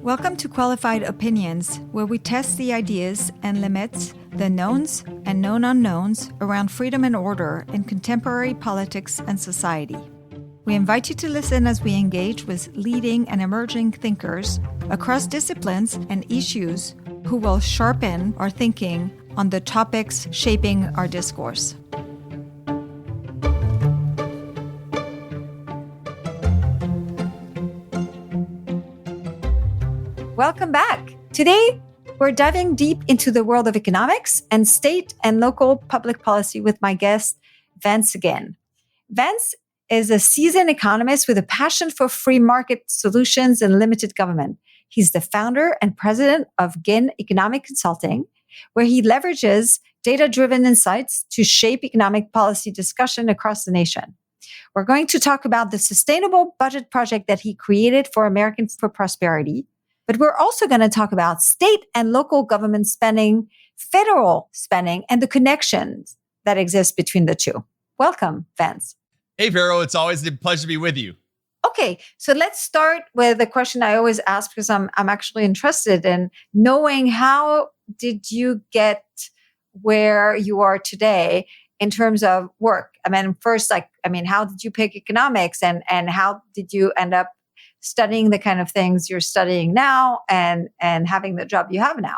Welcome to Qualified Opinions, where we test the ideas and limits, the knowns and known unknowns around freedom and order in contemporary politics and society. We invite you to listen as we engage with leading and emerging thinkers across disciplines and issues who will sharpen our thinking on the topics shaping our discourse. Welcome back. Today, we're diving deep into the world of economics and state and local public policy with my guest, Vance Ginn. Vance is a seasoned economist with a passion for free market solutions and limited government. He's the founder and president of Ginn Economic Consulting, where he leverages data-driven insights to shape economic policy discussion across the nation. We're going to talk about the sustainable budget project that he created for Americans for Prosperity. But we're also going to talk about state and local government spending, federal spending, and the connections that exist between the two. Welcome, Vance. Hey, Vero. It's always a pleasure to be with you. Okay, so let's start with the question I always ask because I'm actually interested in knowing how did you get where you are today in terms of work? How did you pick economics and how did you end up studying the kind of things you're studying now and having the job you have now?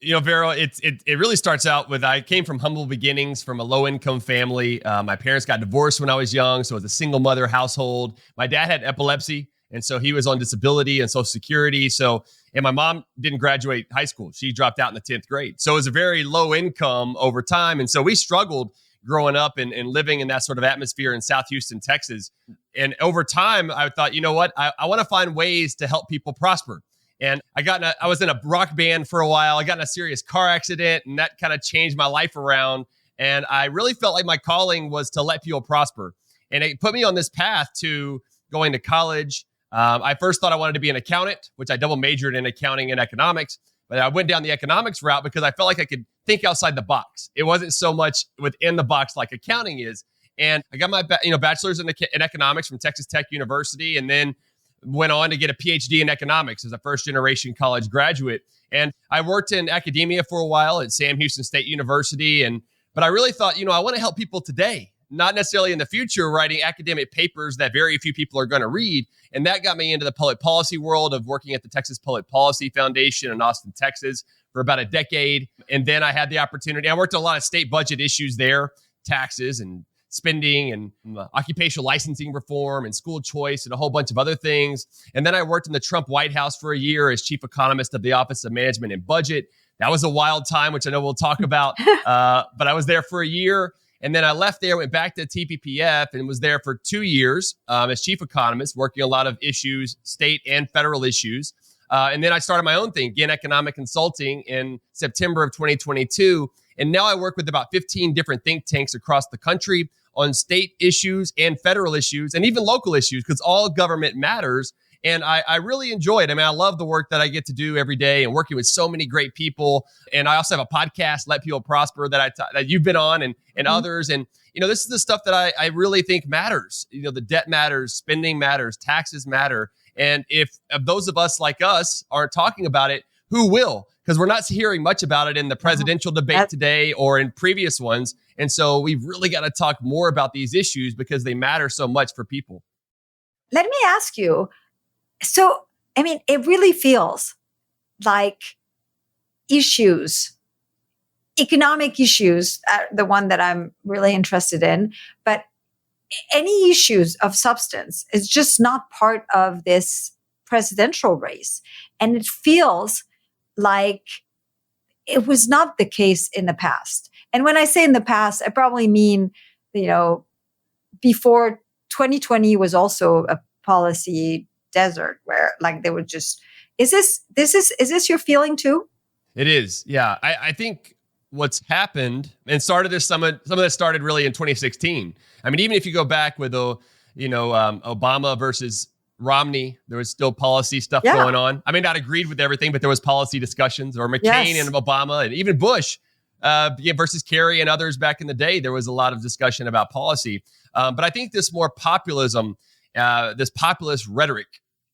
You know, Vero, it really starts out with, I came from humble beginnings from a low income family. My parents got divorced when I was young, so it was a single mother household. My dad had epilepsy, and so he was on disability and Social Security. And my mom didn't graduate high school. She dropped out in the 10th grade. So it was a very low income over time. And so we struggled growing up and living in that sort of atmosphere in South Houston, Texas. And over time, I thought, you know what? I want to find ways to help people prosper. And I was in a rock band for a while. I got in a serious car accident, and that kind of changed my life around. And I really felt like my calling was to let people prosper. And it put me on this path to going to college. I first thought I wanted to be an accountant, which I double majored in accounting and economics. But I went down the economics route because I felt like I could think outside the box. It wasn't so much within the box like accounting is. And I got my bachelor's in economics from Texas Tech University, and then went on to get a PhD in economics as a first-generation college graduate. And I worked in academia for a while at Sam Houston State University. But I really thought, I want to help people today, not necessarily in the future writing academic papers that very few people are going to read. And that got me into the public policy world of working at the Texas Public Policy Foundation in Austin, Texas for about a decade. And then I had the opportunity. I worked on a lot of state budget issues there, taxes and spending and occupational licensing reform and school choice and a whole bunch of other things. And then I worked in the Trump White House for a year as chief economist of the Office of Management and Budget. That was a wild time, which I know we'll talk about. But I was there for a year. And then I left there, went back to TPPF and was there for 2 years as chief economist, working a lot of issues, state and federal issues. And then I started my own thing, Ginn Economic Consulting, in September of 2022. And now I work with about 15 different think tanks across the country on state issues and federal issues and even local issues, because all government matters. And I really enjoy it. I mean, I love the work that I get to do every day and working with so many great people. And I also have a podcast, Let People Prosper, that you've been on and others. And, this is the stuff that I really think matters. The debt matters, spending matters, taxes matter. And if those of us like us aren't talking about it, who will? Because we're not hearing much about it in the presidential debate today or in previous ones. And so we've really got to talk more about these issues because they matter so much for people. Let me ask you, it really feels like economic issues are the one that I'm really interested in, but any issues of substance is just not part of this presidential race. And it feels like it was not the case in the past. And when I say in the past, I probably mean, before 2020 was also a policy desert where they would just, is this your feeling too? It is. Yeah. I think what's happened and started this some of that started really in 2016. I mean, even if you go back with Obama versus Romney, there was still policy stuff going on. I may not agreed with everything, but there was policy discussions, or McCain and Obama and even Bush versus Kerry and others back in the day. There was a lot of discussion about policy. But I think this more populism, this populist rhetoric,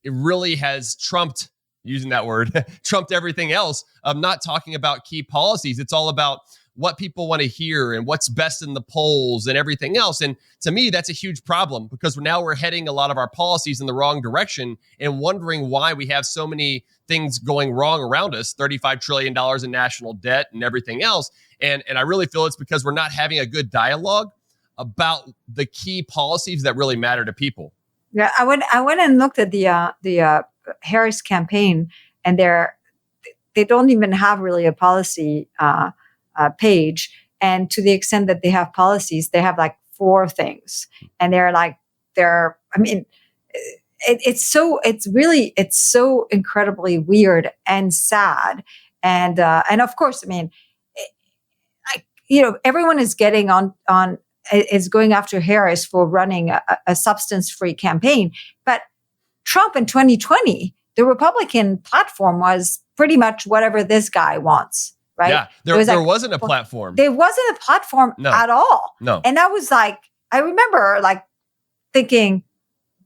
it really has trumped using that word, trumped everything else of not talking about key policies. It's all about what people want to hear and what's best in the polls and everything else. And to me, that's a huge problem because now we're heading a lot of our policies in the wrong direction and wondering why we have so many things going wrong around us, $35 trillion in national debt and everything else. And I really feel it's because we're not having a good dialogue about the key policies that really matter to people. Yeah, I went and looked at the Harris campaign, and they don't even have really a policy page. And to the extent that they have policies, they have like 4 things, and it's so incredibly weird and sad. And of course, everyone is getting is going after Harris for running a substance-free campaign. But Trump in 2020, the Republican platform was pretty much whatever this guy wants, right? Yeah, there wasn't a platform. There wasn't a platform at all. No. And I remember thinking,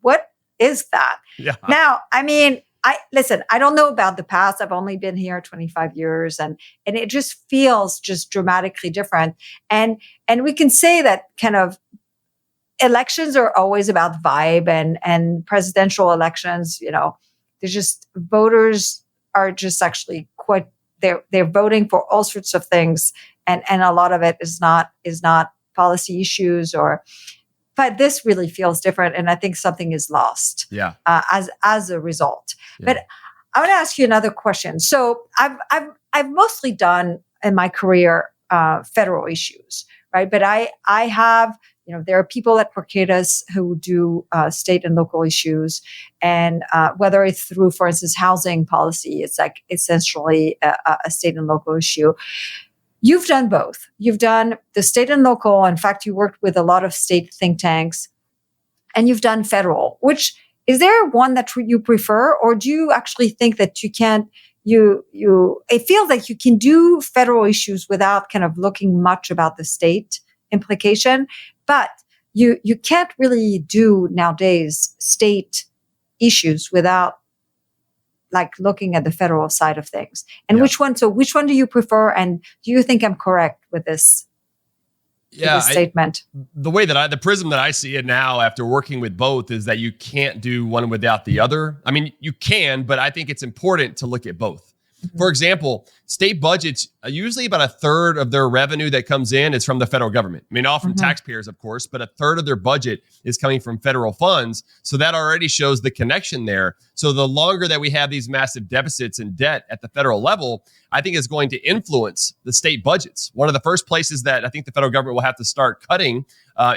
what is that? Yeah. Now, I don't know about the past. I've only been here 25 years and it just feels just dramatically different. And we can say that kind of elections are always about vibe and presidential elections, they're just voters are just actually they're voting for all sorts of things. And a lot of it is not policy issues but this really feels different. And I think something is lost as a result. Yeah. But I want to ask you another question. So I've mostly done in my career federal issues, right? But I have, there are people at Porcetus who do state and local issues. And whether it's through, for instance, housing policy, it's like essentially a state and local issue. You've done both. You've done the state and local. In fact, you worked with a lot of state think tanks, and you've done federal. Is there one that you prefer, or do you actually think that you can't? It feels like you can do federal issues without kind of looking much about the state implication, but you can't really do nowadays state issues without looking at the federal side of things. And which one do you prefer? And do you think I'm correct with this? This statement? The prism that I see it now after working with both is that you can't do one without the other. I mean, you can, but I think it's important to look at both. Mm-hmm. For example, state budgets, usually about a third of their revenue that comes in is from the federal government. I mean, all from taxpayers, of course, but a third of their budget is coming from federal funds. So that already shows the connection there. So the longer that we have these massive deficits and debt at the federal level, I think is going to influence the state budgets. One of the first places that I think the federal government will have to start cutting,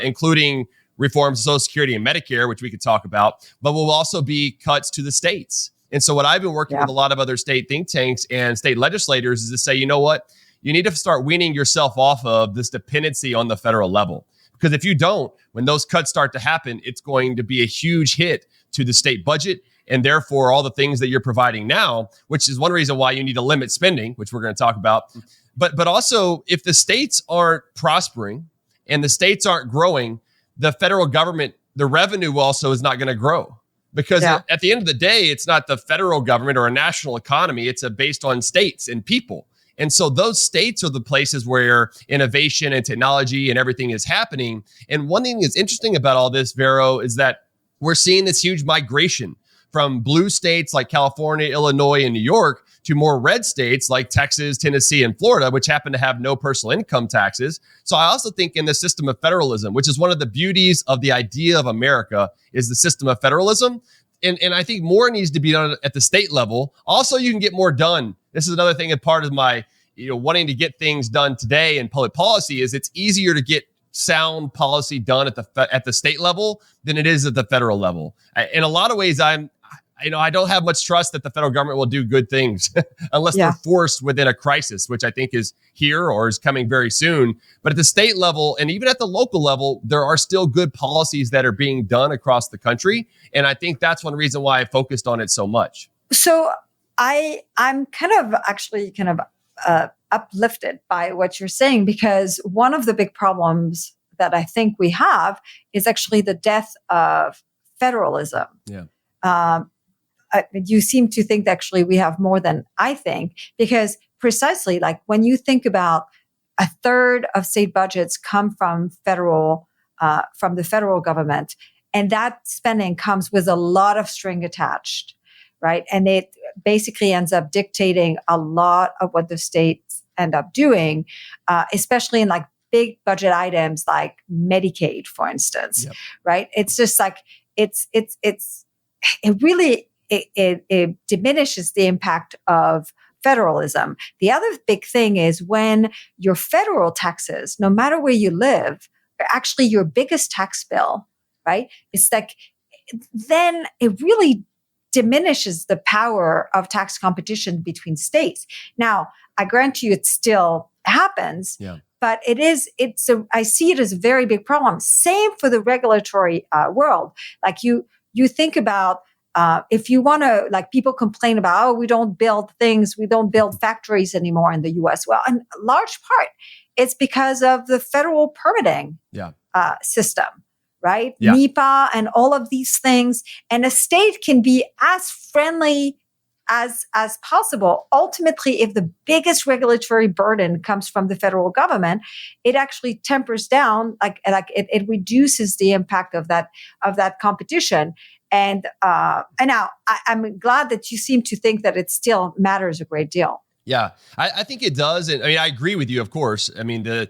including reforms to Social Security and Medicare, which we could talk about, but will also be cuts to the states. And so what I've been working with a lot of other state think tanks and state legislators is to say, you know what? You need to start weaning yourself off of this dependency on the federal level. Because if you don't, when those cuts start to happen, it's going to be a huge hit to the state budget. And therefore, all the things that you're providing now, which is one reason why you need to limit spending, which we're going to talk about. But also, if the states aren't prospering and the states aren't growing, the federal government, the revenue also is not going to grow. Because at the end of the day, it's not the federal government or a national economy. It's based on states and people. And so those states are the places where innovation and technology and everything is happening. And one thing that's interesting about all this, Vero, is that we're seeing this huge migration from blue states like California, Illinois, and New York to more red states like Texas, Tennessee, and Florida, which happen to have no personal income taxes. So I also think in the system of federalism, which is one of the beauties of the idea of America, is the system of federalism. And I think more needs to be done at the state level. Also, you can get more done. This is another thing, and part of my wanting to get things done today in public policy is it's easier to get sound policy done at the state level than it is at the federal level. In a lot of ways, I don't have much trust that the federal government will do good things unless they're forced within a crisis, which I think is here or is coming very soon. But at the state level and even at the local level, there are still good policies that are being done across the country. And I think that's one reason why I focused on it so much. So I'm kind of uplifted by what you're saying, because one of the big problems that I think we have is actually the death of federalism. Yeah. you seem to think that actually we have more than I think, because precisely like when you think about a third of state budgets come from the federal government, and that spending comes with a lot of string attached, right? And it basically ends up dictating a lot of what the states end up doing, especially in like big budget items like Medicaid, for instance, yep. Right? It's just like, it really diminishes the impact of federalism. The other big thing is when your federal taxes, no matter where you live, are actually your biggest tax bill, right? It's like, then it really diminishes the power of tax competition between states. Now, I grant you it still happens, yeah. But I see it as a very big problem. Same for the regulatory world. Like you think about, if you want to, like people complain about, we don't build factories anymore in the US. Well, in large part, it's because of the federal permitting system, right? Yeah. NEPA and all of these things. And a state can be as friendly as possible. Ultimately, if the biggest regulatory burden comes from the federal government, it actually tempers down, it reduces the impact of that competition. And now I'm glad that you seem to think that it still matters a great deal. Yeah, I think it does. And I mean, I agree with you, of course. I mean, the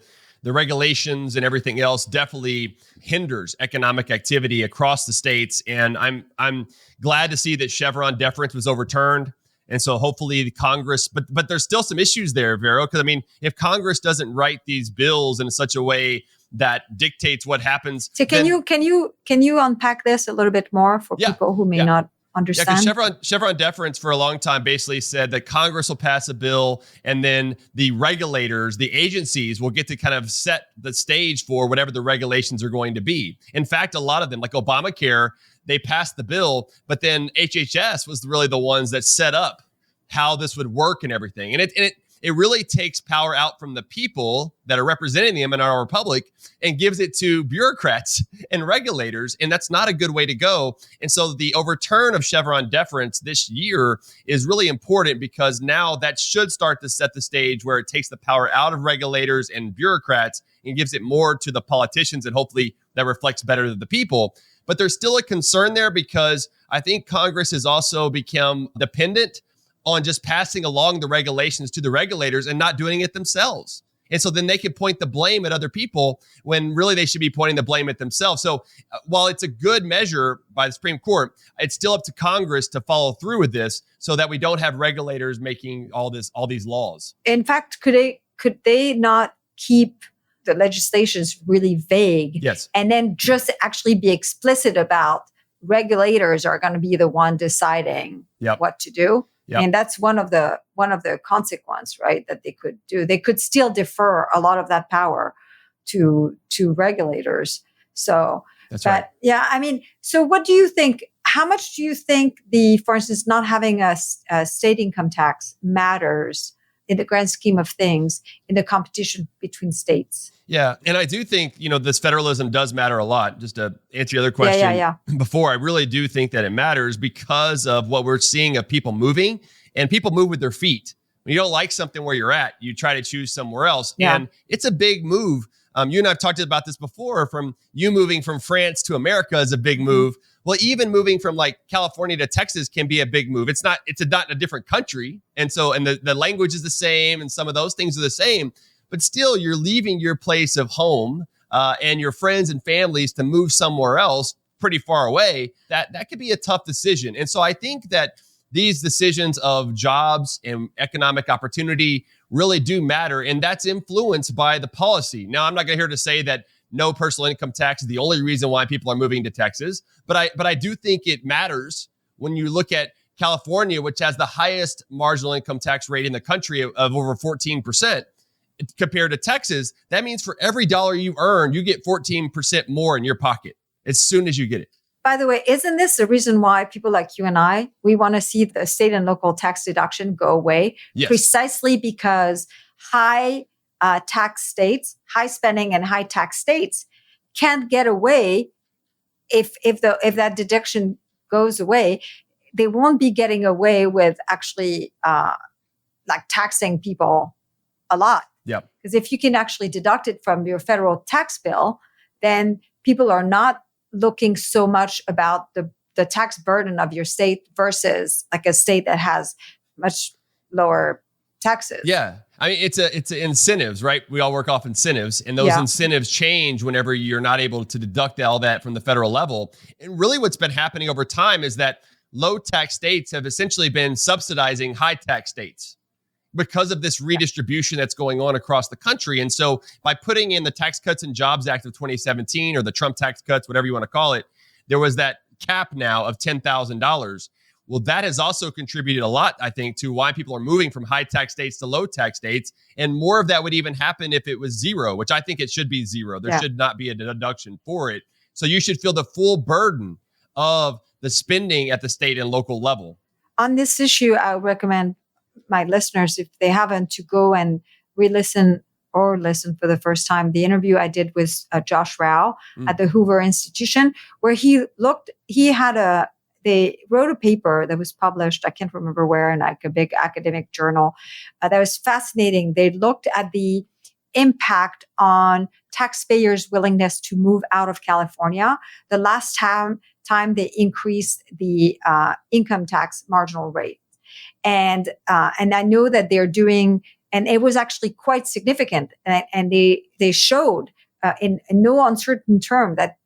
regulations and everything else definitely hinders economic activity across the states. And I'm glad to see that Chevron deference was overturned. And so hopefully the Congress, but there's still some issues there, Vero, because I mean, if Congress doesn't write these bills in such a way that dictates what happens. So can you unpack this a little bit more for people who may not understand? Yeah, because Chevron deference for a long time basically said that Congress will pass a bill and then the regulators, the agencies will get to kind of set the stage for whatever the regulations are going to be. In fact, a lot of them, like Obamacare, they passed the bill, but then HHS was really the ones that set up how this would work and everything. And it really takes power out from the people that are representing them in our republic and gives it to bureaucrats and regulators. And that's not a good way to go. And so the overturn of Chevron deference this year is really important because now that should start to set the stage where it takes the power out of regulators and bureaucrats and gives it more to the politicians. And hopefully that reflects better to the people. But there's still a concern there because I think Congress has also become dependent on just passing along the regulations to the regulators and not doing it themselves. And so then they can point the blame at other people when really they should be pointing the blame at themselves. So while it's a good measure by the Supreme Court, it's still up to Congress to follow through with this so that we don't have regulators making all these laws. In fact, could they not keep the legislations really vague? Yes. And then just actually be explicit about regulators are going to be the one deciding what to do? Yep. And that's one of the consequences, right? That they could do. They could still defer a lot of that power to regulators. So, that's right. Yeah, I mean, so what do you think? How much do you think for instance, not having a state income tax matters in the grand scheme of things in the competition between states? Yeah. And I do think, this federalism does matter a lot. Just to answer your other question before, I really do think that it matters because of what we're seeing of people moving, and people move with their feet. When you don't like something where you're at, you try to choose somewhere else. Yeah. And it's a big move. You and I've talked about this before, from you moving from France to America is a big move. Well, even moving from like California to Texas can be a big move. It's not a different country. And so, and the language is the same and some of those things are the same, but still you're leaving your place of home and your friends and families to move somewhere else pretty far away. That could be a tough decision. And so I think that these decisions of jobs and economic opportunity really do matter. And that's influenced by the policy. Now, I'm not going to here to say that no personal income tax is the only reason why people are moving to Texas. But I do think it matters when you look at California, which has the highest marginal income tax rate in the country of over 14% compared to Texas. That means for every dollar you earn, you get 14% more in your pocket as soon as you get it. By the way, isn't this the reason why people like you and we want to see the state and local tax deduction go away? Yes. Precisely because high tax states, high spending and high tax states can't get away if that deduction goes away. they won't be getting away with actually like taxing people a lot. Yeah. Because if you can actually deduct it from your federal tax bill, then people are not looking so much about the tax burden of your state versus like a state that has much lower taxes. Yeah. I mean, it's incentives, right? We all work off incentives, and those incentives change whenever you're not able to deduct all that from the federal level. And really what's been happening over time is that low tax states have essentially been subsidizing high tax states because of this redistribution that's going on across the country. And so by putting in the Tax Cuts and Jobs Act of 2017, or the Trump tax cuts, whatever you want to call it, there was that cap now of $10,000. Well, that has also contributed a lot, I think, to why people are moving from high tax states to low tax states. And more of that would even happen if it was zero, which I think it should be zero. There should not be a deduction for it. So you should feel the full burden of the spending at the state and local level. On this issue, I recommend my listeners, if they haven't, to go and re-listen or listen for the first time the interview I did with Josh Rao at the Hoover Institution, where they wrote a paper that was published, I can't remember where, in like a big academic journal, that was fascinating. They looked at the impact on taxpayers' willingness to move out of California the last time they increased the income tax marginal rate. And I know that they're doing, and it was actually quite significant. And they showed in no uncertain term that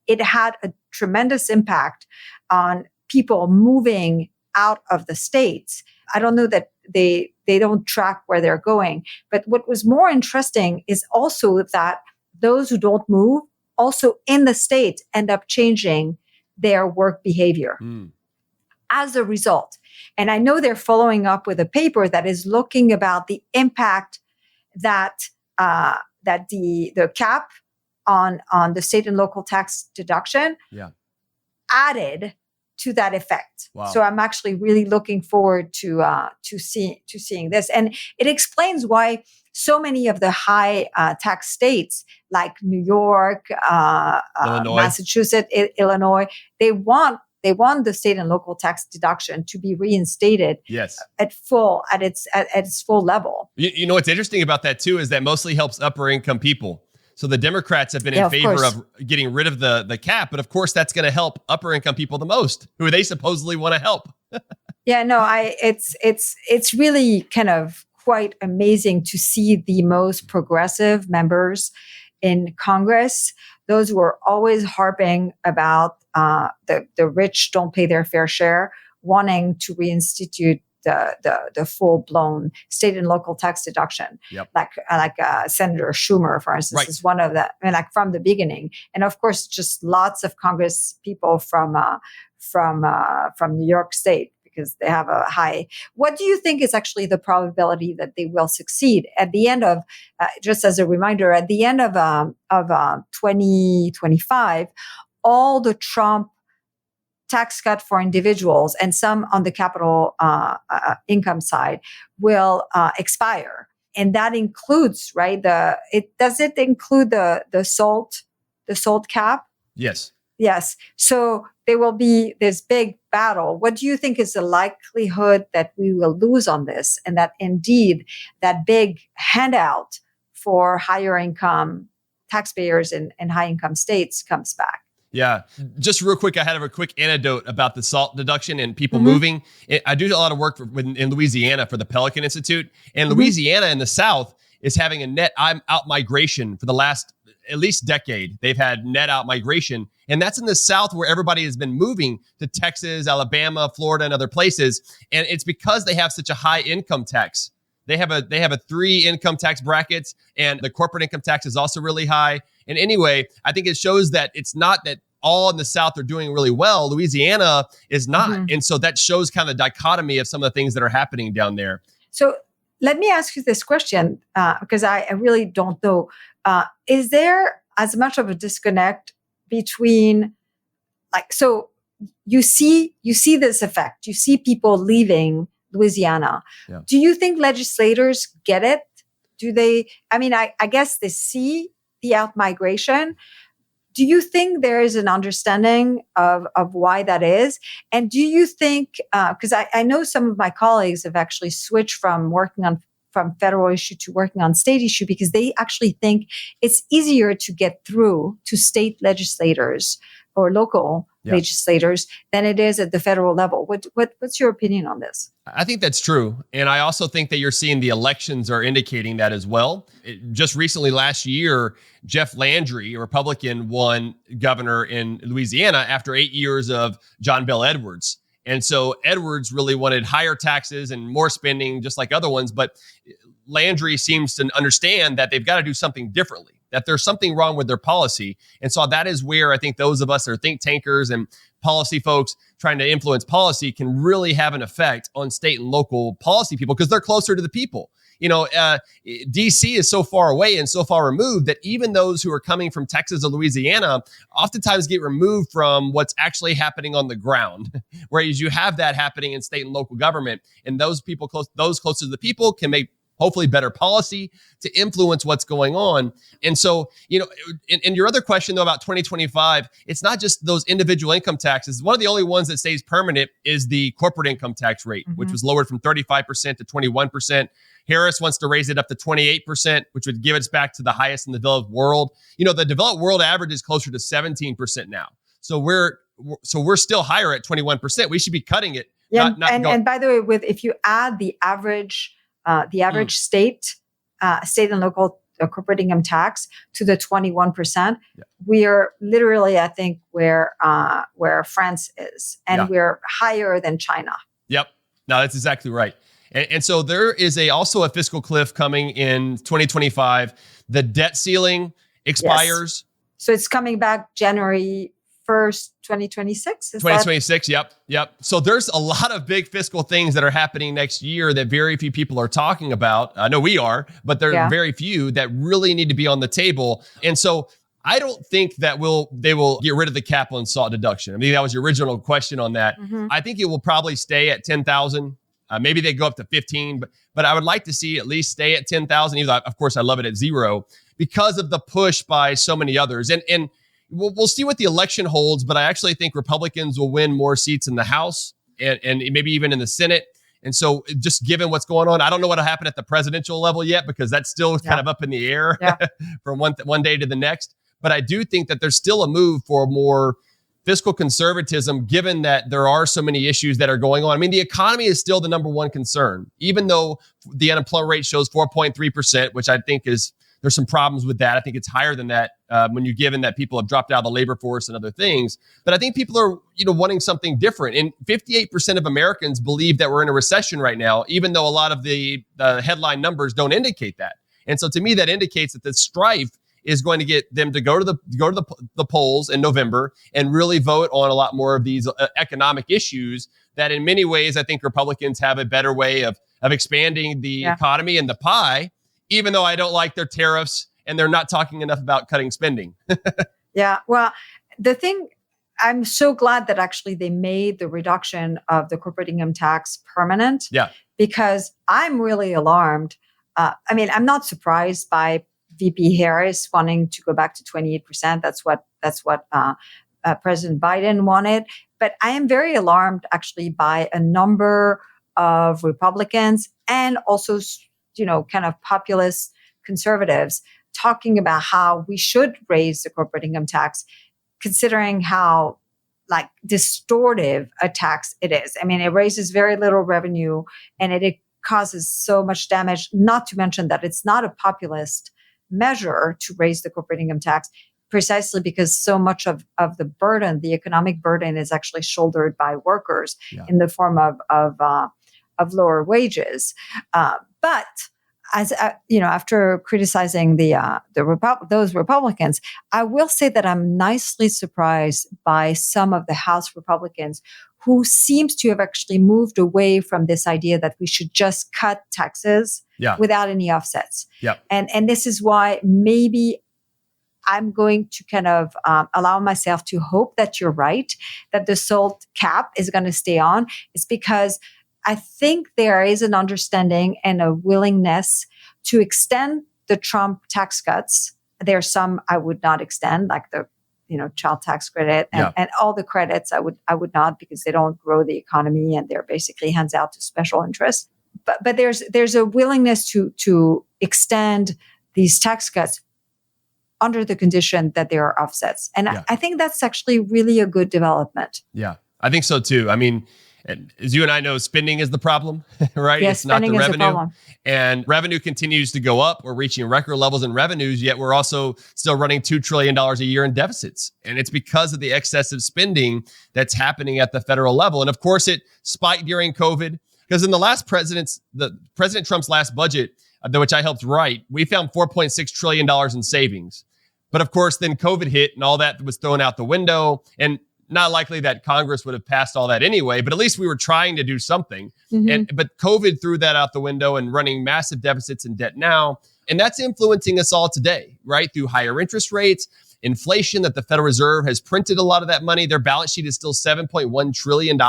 it had a tremendous impact on people moving out of the states. I don't know that they don't track where they're going. But what was more interesting is also that those who don't move also in the states end up changing their work behavior as a result. And I know they're following up with a paper that is looking about the impact that the cap on the state and local tax deduction added to that effect. Wow. So I'm actually really looking forward to seeing this, and it explains why so many of the high tax states like New York, Massachusetts, Illinois, they want the state and local tax deduction to be reinstated at its full level. You know what's interesting about that too is that mostly helps upper income people. So the Democrats have been in favor of getting rid of the cap, but of course that's going to help upper income people the most, who they supposedly want to help. It's really kind of quite amazing to see the most progressive members in Congress, those who are always harping about the rich don't pay their fair share, wanting to reinstitute the full-blown state and local tax deduction. Like Senator Schumer, for instance, is one of them, and like from the beginning. And of course, just lots of Congress people from New York State, because they have a high. What do you think is actually the probability that they will succeed at the end of? Just as a reminder, at the end of 2025, all the Trump tax cut for individuals and some on the capital income side will expire, and that includes does it include the SALT cap? Yes. So there will be this big battle. What do you think is the likelihood that we will lose on this, and that indeed that big handout for higher income taxpayers in high income states comes back? Yeah. Just real quick, I had a quick anecdote about the SALT deduction and people moving. I do a lot of work in Louisiana for the Pelican Institute. And Louisiana in the South is having a net out migration for the last at least decade. They've had net out migration. And that's in the South where everybody has been moving to Texas, Alabama, Florida, and other places. And it's because they have such a high income tax. They have a 3 income tax brackets, and the corporate income tax is also really high. And anyway, I think it shows that it's not that all in the South are doing really well. Louisiana is not. And so that shows kind of the dichotomy of some of the things that are happening down there. So let me ask you this question, because I really don't know. Is there as much of a disconnect between, so you see this effect, you see people leaving Louisiana. Do you think legislators get it? Do they, I guess they see the out-migration. Do you think there is an understanding of why that is? And do you think, because I know some of my colleagues have actually switched from federal issue to working on state issue because they actually think it's easier to get through to state legislators or local legislators than it is at the federal level. What's your opinion on this? I think that's true. And I also think that you're seeing the elections are indicating that as well. Just recently last year, Jeff Landry, a Republican, won governor in Louisiana after 8 years of John Bel Edwards. And so Edwards really wanted higher taxes and more spending, just like other ones. But Landry seems to understand that they've got to do something differently, that there's something wrong with their policy. And so that is where I think those of us that are think tankers and policy folks trying to influence policy can really have an effect on state and local policy people because they're closer to the people. DC is so far away and so far removed that even those who are coming from Texas or Louisiana oftentimes get removed from what's actually happening on the ground. Whereas you have that happening in state and local government, and those closer to the people can make hopefully better policy to influence what's going on. And so, in your other question though about 2025, it's not just those individual income taxes. One of the only ones that stays permanent is the corporate income tax rate, which was lowered from 35% to 21%. Harris wants to raise it up to 28%, which would give us back to the highest in the developed world. The developed world average is closer to 17% now. So we're still higher at 21%. We should be cutting it. Yeah, and by the way, if you add the average state and local corporate income tax to the 21%, we are literally, I think, where France is, and we're higher than China. Yep, no, that's exactly right. And so there is also a fiscal cliff coming in 2025. The debt ceiling expires. Yes. So it's coming back January 1st, 2026? 2026, yep. So there's a lot of big fiscal things that are happening next year that very few people are talking about. I know we are, but there are very few that really need to be on the table. And so I don't think that they will get rid of the cap on SALT deduction. I mean, that was your original question on that. Mm-hmm. I think it will probably stay at 10,000. Maybe they go up to 15, but I would like to see at least stay at 10,000. Even though, of course, I love it at 0 because of the push by so many others. And we'll see what the election holds, but I actually think Republicans will win more seats in the House and maybe even in the Senate. And so just given what's going on, I don't know what will happen at the presidential level yet because that's still kind of up in the air from one day to the next. But I do think that there's still a move for more fiscal conservatism, given that there are so many issues that are going on. I mean, the economy is still the number one concern, even though the unemployment rate shows 4.3%, which I think there's some problems with that. I think it's higher than that when you're given that people have dropped out of the labor force and other things. But I think people are, wanting something different. And 58% of Americans believe that we're in a recession right now, even though a lot of the headline numbers don't indicate that. And so to me, that indicates that the strife is going to get them to go to the polls in November and really vote on a lot more of these economic issues that in many ways, I think Republicans have a better way of expanding the economy and the pie, even though I don't like their tariffs and they're not talking enough about cutting spending. Yeah. Well, I'm so glad that actually they made the reduction of the corporate income tax permanent. Yeah. Because I'm really alarmed. I'm not surprised by VP Harris wanting to go back to 28%. That's what President Biden wanted. But I am very alarmed actually by a number of Republicans and also, kind of populist conservatives talking about how we should raise the corporate income tax, considering how distortive a tax it is. I mean, it raises very little revenue and it causes so much damage, not to mention that it's not a populist measure to raise the corporate income tax, precisely because so much of the burden, the economic burden, is actually shouldered by workers in the form of lower wages. But as after criticizing those Republicans, I will say that I'm nicely surprised by some of the House Republicans who seems to have actually moved away from this idea that we should just cut taxes without any offsets. Yeah. And this is why maybe I'm going to kind of allow myself to hope that you're right, that the SALT cap is going to stay on. It's because I think there is an understanding and a willingness to extend the Trump tax cuts. There are some I would not extend, like the child tax credit and all the credits. I would not, because they don't grow the economy and they're basically hands out to special interests. But there's a willingness to extend these tax cuts under the condition that there are offsets. And I think that's actually really a good development. Yeah, I think so too. I mean, as you and I know, spending is the problem, right? Yes, it's not the spending is the revenue. problem. And revenue continues to go up. We're reaching record levels in revenues, yet we're also still running $2 trillion a year in deficits. And it's because of the excessive spending that's happening at the federal level. And of course, it spiked during COVID, because in President Trump's last budget, which I helped write, we found $4.6 trillion in savings. But of course, then COVID hit and all that was thrown out the window. And not likely that Congress would have passed all that anyway, but at least we were trying to do something. But COVID threw that out the window and running massive deficits and debt now. And that's influencing us all today, right? Through higher interest rates, inflation, that the Federal Reserve has printed a lot of that money. Their balance sheet is still $7.1 trillion.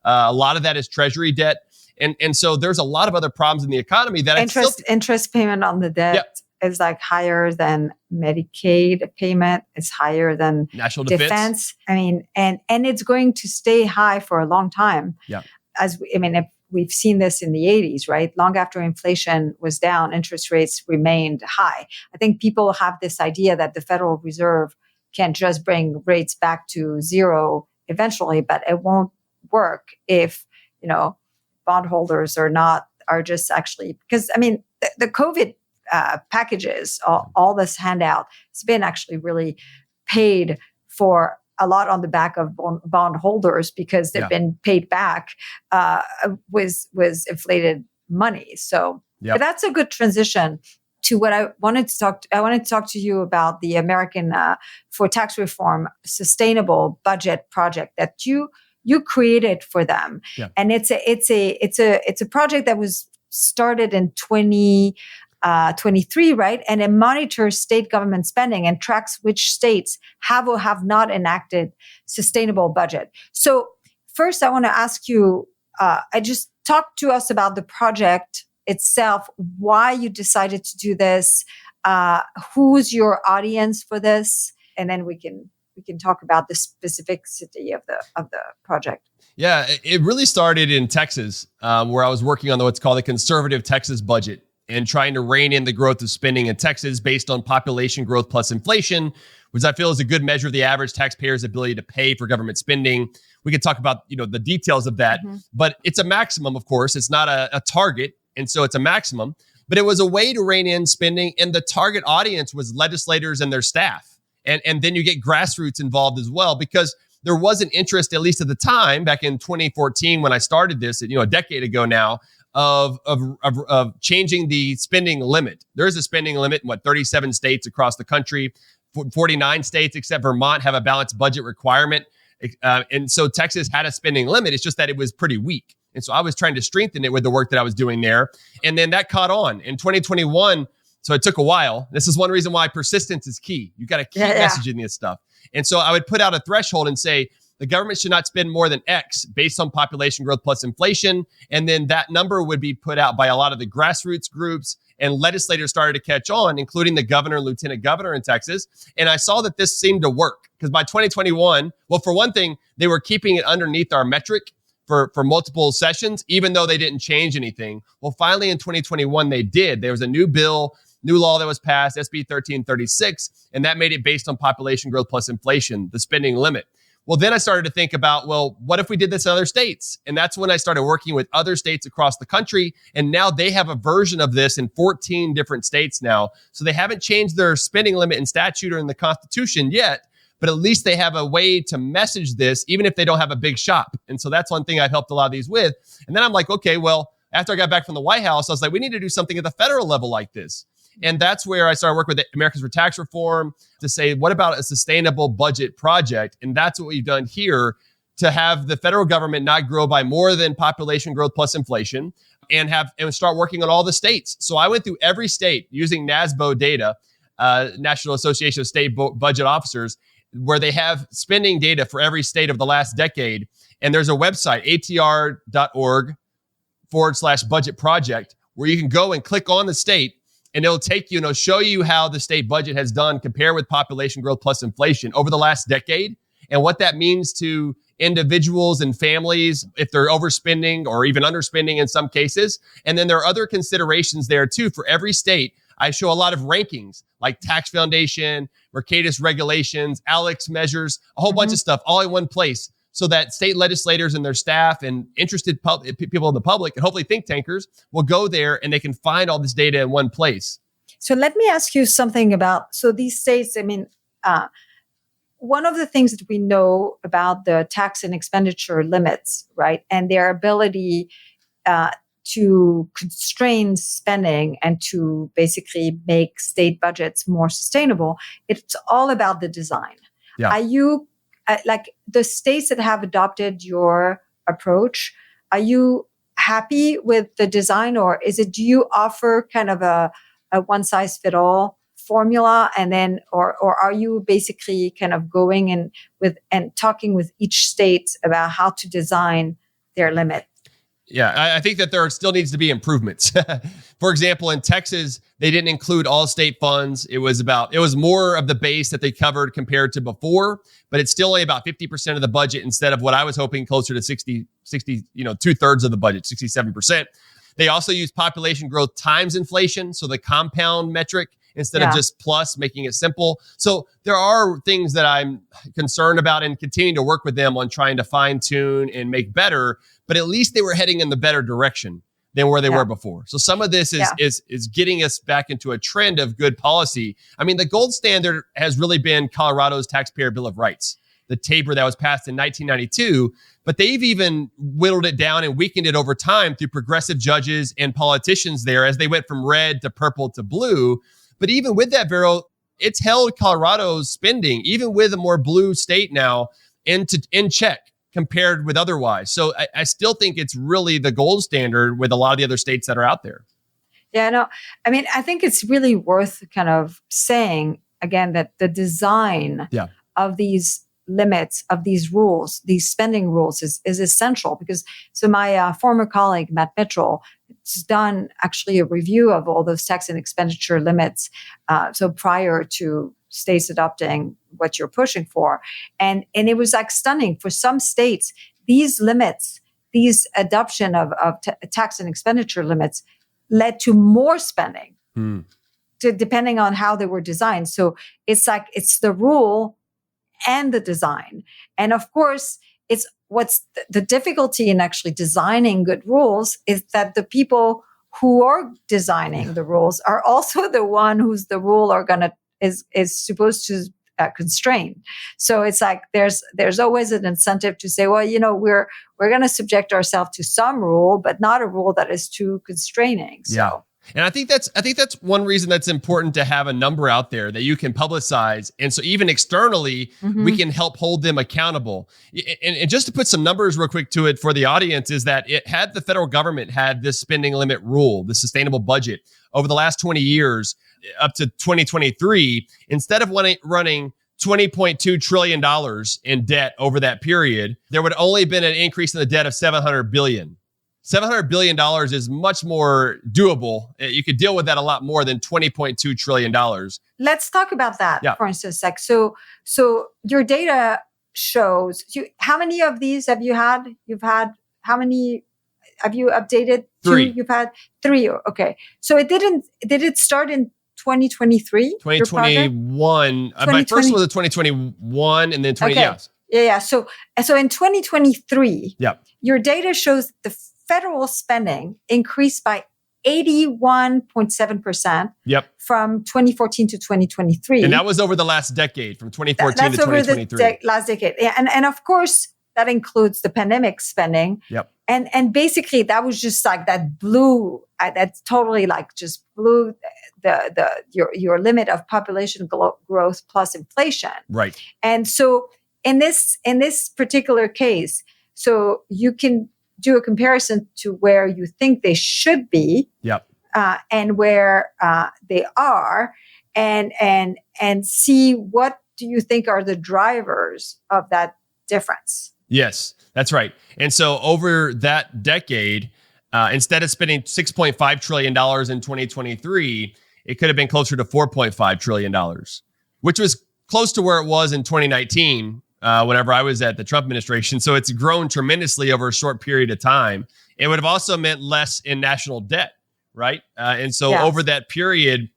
A lot of that is treasury debt. And so there's a lot of other problems in the economy that interest payment on the debt is like higher than Medicaid payment. It's higher than national defense. I mean, and it's going to stay high for a long time. Yeah. If we've seen this in the 80s, right? Long after inflation was down, interest rates remained high. I think people have this idea that the Federal Reserve can just bring rates back to zero eventually, but it won't work if, bondholders are just actually, because the COVID packages, all this handout, it's been actually really paid for a lot on the back of bondholders, because they've been paid back with inflated money. So but that's a good transition to what I wanted to talk. I wanted to talk to you about the American for Tax Reform Sustainable Budget project that you created for them, and it's a project that was started in 2023, right? And it monitors state government spending and tracks which states have or have not enacted sustainable budget. So first, I want to ask you, just talk to us about the project itself, why you decided to do this, who's your audience for this, and then we can talk about the specificity of the project. Yeah, it really started in Texas, where I was working on what's called the conservative Texas budget, and trying to rein in the growth of spending in Texas based on population growth plus inflation, which I feel is a good measure of the average taxpayer's ability to pay for government spending. We could talk about, the details of that, but it's a maximum, of course. It's not a target, and so it's a maximum. But it was a way to rein in spending, and the target audience was legislators and their staff. And then you get grassroots involved as well, because there was an interest, at least at the time, back in 2014 when I started this, a decade ago now, of changing the spending limit. There is a spending limit in 37 states across the country. 49 states except Vermont have a balanced budget requirement. And so Texas had a spending limit. It's just that it was pretty weak. And so I was trying to strengthen it with the work that I was doing there. And then that caught on in 2021. So it took a while. This is one reason why persistence is key. You got to keep messaging this stuff. And so I would put out a threshold and say, the government should not spend more than X based on population growth plus inflation. And then that number would be put out by a lot of the grassroots groups, and legislators started to catch on, including the governor and lieutenant governor in Texas. And I saw that this seemed to work, because by 2021, well, for one thing, they were keeping it underneath our metric for multiple sessions, even though they didn't change anything. Well, finally in 2021, they did. There was a new law that was passed, SB 1336, and that made it based on population growth plus inflation, the spending limit. Well, then I started to think about, what if we did this in other states? And that's when I started working with other states across the country. And now they have a version of this in 14 different states now. So they haven't changed their spending limit in statute or in the Constitution yet, but at least they have a way to message this, even if they don't have a big shop. And so that's one thing I've helped a lot of these with. And then I'm like, okay, well, after I got back from the White House, I was like, we need to do something at the federal level like this. And that's where I started working with Americans for Tax Reform to say, what about a sustainable budget project? And that's what we've done here, to have the federal government not grow by more than population growth plus inflation, and start working on all the states. So I went through every state using NASBO data, National Association of State Budget Officers, where they have spending data for every state of the last decade. And there's a website, atr.org/budget project, where you can go and click on the state and it'll take you, show you how the state budget has done compared with population growth plus inflation over the last decade and what that means to individuals and families if they're overspending or even underspending in some cases. And then there are other considerations there too. For every state, I show a lot of rankings like Tax Foundation, Mercatus regulations, Alex measures, a whole bunch of stuff all in one place so that state legislators and their staff and interested people in the public and hopefully think tankers will go there and they can find all this data in one place. So let me ask you something about, so these states, one of the things that we know about the tax and expenditure limits, right, and their ability to constrain spending and to basically make state budgets more sustainable, it's all about the design. Yeah. Are you, like the states that have adopted your approach, are you happy with the design, or do you offer kind of a one-size-fit-all formula, and then, or are you basically kind of going and talking with each state about how to design their limit? Yeah, I think that there still needs to be improvements. For example, in Texas, they didn't include all state funds. It was more of the base that they covered compared to before, but it's still only about 50% of the budget instead of what I was hoping closer to 60, 2/3 of the budget, 67%. They also use population growth times inflation, so the compound metric instead of just plus, making it simple. So there are things that I'm concerned about and continuing to work with them on trying to fine tune and make better, but at least they were heading in the better direction than where they were before. So some of this is getting us back into a trend of good policy. I mean, the gold standard has really been Colorado's Taxpayer Bill of Rights, the TABR that was passed in 1992, but they've even whittled it down and weakened it over time through progressive judges and politicians there as they went from red to purple to blue. But even with that, Vero, it's held Colorado's spending, even with a more blue state now, in check compared with otherwise. So I still think it's really the gold standard with a lot of the other states that are out there. Yeah, no, I mean, I think it's really worth kind of saying again that the design of these limits, of these rules, these spending rules is essential because, so my former colleague, Matt Mitchell, has done actually a review of all those tax and expenditure limits. So prior to states adopting what you're pushing for. And it was like stunning for some states, these limits, these adoption of tax and expenditure limits led to more spending depending on how they were designed. So it's like, it's the rule and the design. And of course, it's what's the difficulty in actually designing good rules is that the people who are designing the rules are also the one who's the rule is supposed to constrain. So it's like there's always an incentive to say, well, we're going to subject ourselves to some rule, but not a rule that is too constraining. So. Yeah. And I think that's one reason that's important to have a number out there that you can publicize. And so even externally, we can help hold them accountable. And just to put some numbers real quick to it for the audience is that the federal government had this spending limit rule, the sustainable budget over the last 20 years up to 2023, instead of running $20.2 trillion in debt over that period, there would only been an increase in the debt of $700 billion. $700 billion is much more doable. You could deal with that a lot more than $20.2 trillion. Let's talk about that, for instance. Like, so your data shows, how many of these have you had? How many have you updated? 3. You've had 3. Okay. So did it start in 2023? 2021. My first was 2021 and then 20. Okay. Yes. Yeah. So in 2023, your data shows the federal spending increased by 81.7% from 2014 to 2023. And that was over the last decade, from 2014 to 2023. Over the last decade. And of course, that includes the pandemic spending. And basically, that was just like that blew, that's totally like just blew your limit of population growth plus inflation. Right. And so in this particular case, so you can do a comparison to where you think they should be, and where they are, and see what do you think are the drivers of that difference. Yes, that's right. And so over that decade, instead of spending $6.5 trillion in 2023, it could have been closer to $4.5 trillion, which was close to where it was in 2019, whenever I was at the Trump administration. So it's grown tremendously over a short period of time. It would have also meant less in national debt, right? And so over that period,